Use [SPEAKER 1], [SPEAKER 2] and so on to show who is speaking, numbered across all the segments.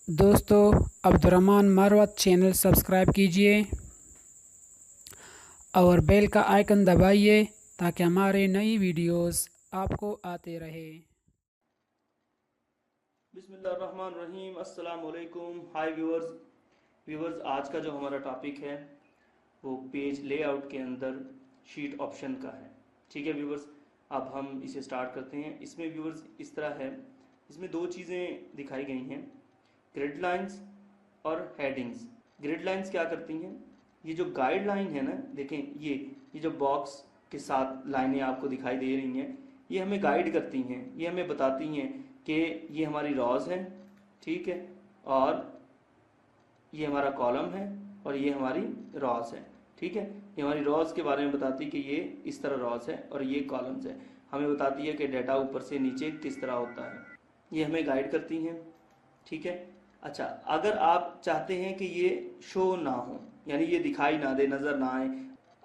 [SPEAKER 1] दोस्तों, Abdurrahman Marwat channel subscribe कीजिए और बेल का आइकन दबाइए ताकि हमारे नई वीडियोस आपको आते रहे।
[SPEAKER 2] बिस्मिल्लाहिर्रहमानिर्रहीम, अस्सलाम वालेकुम। हाय व्यूवर्स, आज का जो हमारा टॉपिक है वो पेज लेआउट के अंदर शीट ऑप्शन का है। ठीक है व्यूवर्स, अब हम इसे स्टार्ट करते हैं। इसमें व्यूवर्स इस तरह है, इसमें दो चीज़ें दिखाई गई हैं, ग्रिड लाइंस और हेडिंग्स। ग्रिड लाइंस क्या करती हैं? ये जो गाइड लाइन है ना, देखें ये जो बॉक्स के साथ लाइनें आपको दिखाई दे रही हैं, ये हमें गाइड करती हैं, ये हमें बताती हैं कि ये हमारी रॉज है, ठीक है, और ये हमारा कॉलम है और ये हमारी रॉज है। ठीक है, ये हमारी रॉज के बारे में बताती है कि ये इस तरह रॉज है और ये कॉलम्स है। हमें बताती है कि डाटा ऊपर से नीचे किस तरह होता है, ये हमें गाइड करती हैं। ठीक है, अच्छा, अगर आप चाहते हैं कि ये शो ना हो, यानी ये दिखाई ना दे, नज़र ना आए,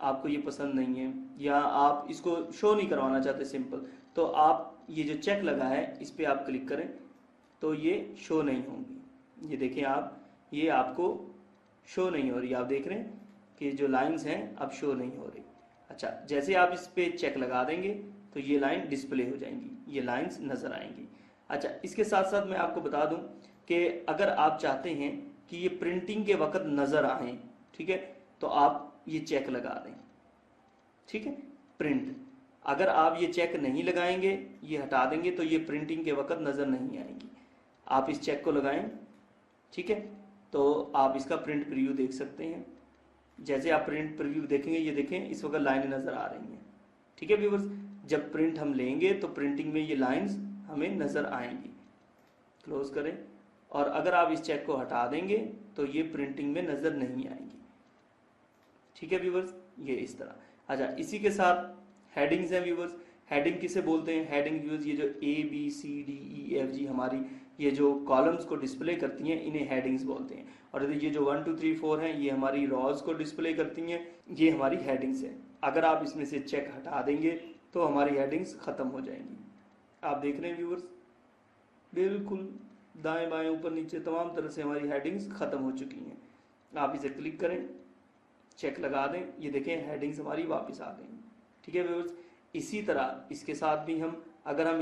[SPEAKER 2] आपको ये पसंद नहीं है या आप इसको शो नहीं करवाना चाहते सिंपल, तो आप ये जो चेक लगा है इस पर आप क्लिक करें तो ये शो नहीं होंगी। ये देखें आप, ये आपको शो नहीं हो रही, आप देख रहे हैं कि जो लाइंस हैं अब शो नहीं हो रही। अच्छा, जैसे आप इस पर चेक लगा देंगे तो ये लाइन डिस्प्ले हो जाएंगी, ये लाइंस नज़र आएंगी। अच्छा, इसके साथ साथ मैं आपको बता दूं कि अगर आप चाहते हैं कि ये प्रिंटिंग के वक्त नज़र आए, ठीक है, तो आप ये चेक लगा दें। ठीक है, प्रिंट, अगर आप ये चेक नहीं लगाएंगे, ये हटा देंगे, तो ये प्रिंटिंग के वक्त नज़र नहीं आएंगी। आप इस चेक को लगाएं, ठीक है, तो आप इसका प्रिंट प्रीव्यू देख सकते हैं। जैसे आप प्रिंट प्रीव्यू देखेंगे, ये देखें इस वक्त लाइनें नज़र आ रही हैं। ठीक है व्यूवर्स, जब प्रिंट हम लेंगे तो प्रिंटिंग में ये लाइंस हमें नज़र आएंगी। क्लोज करें, और अगर आप इस चेक को हटा देंगे तो ये प्रिंटिंग में नज़र नहीं आएंगी। ठीक है व्यूवर्स, ये इस तरह। अच्छा, इसी के साथ हेडिंग्स हैं व्यूवर्स। हेडिंग किसे बोलते हैं? हेडिंग व्यूवर्स, ये जो ABCDEFG हमारी ये जो कॉलम्स को डिस्प्ले करती हैं, इन्हें हेडिंग्स बोलते हैं। और ये जो 1 2 3 4 हैं, ये हमारी रॉज को डिस्प्ले करती हैं, ये हमारी हेडिंग्स हैं। अगर आप इसमें से चेक हटा देंगे तो हमारी हेडिंग्स ख़त्म हो जाएंगी। आप देख रहे हैं व्यूवर्स, बिल्कुल दाएं बाएं ऊपर नीचे तमाम तरह से हमारी हेडिंग्स ख़त्म हो चुकी हैं। आप इसे क्लिक करें, चेक लगा दें, ये देखें हेडिंग्स हमारी वापस आ गई। ठीक है व्यूअर्स, इसी तरह इसके साथ भी हम, अगर हम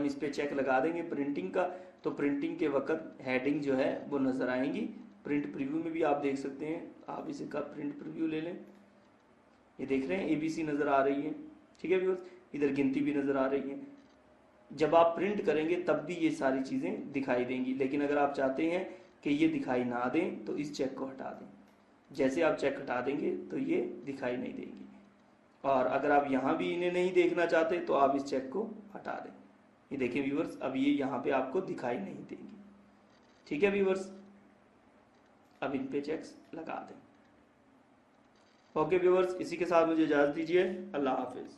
[SPEAKER 2] इस पे चेक लगा देंगे प्रिंटिंग का, तो प्रिंटिंग के वक्त हेडिंग जो है वो नज़र आएंगी। प्रिंट प्रीव्यू में भी आप देख सकते हैं, आप इसका प्रिंट प्रीव्यू ले लें, ये देख रहे हैं ABC नज़र आ रही है। ठीक है व्यूअर्स, इधर गिनती भी नज़र आ रही है। जब आप प्रिंट करेंगे तब भी ये सारी चीज़ें दिखाई देंगी, लेकिन अगर आप चाहते हैं कि ये दिखाई ना दें तो इस चेक को हटा दें। जैसे आप चेक हटा देंगे तो ये दिखाई नहीं देंगी। और अगर आप यहाँ भी इन्हें नहीं देखना चाहते तो आप इस चेक को हटा दें। ये देखिए व्यूवर्स, अब ये यहाँ पे आपको दिखाई नहीं देंगी। ठीक है व्यूवर्स, अब इन पे चेक्स लगा दें। ओके व्यूवर्स, इसी के साथ मुझे इजाज़त दीजिए। अल्लाह हाफिज़।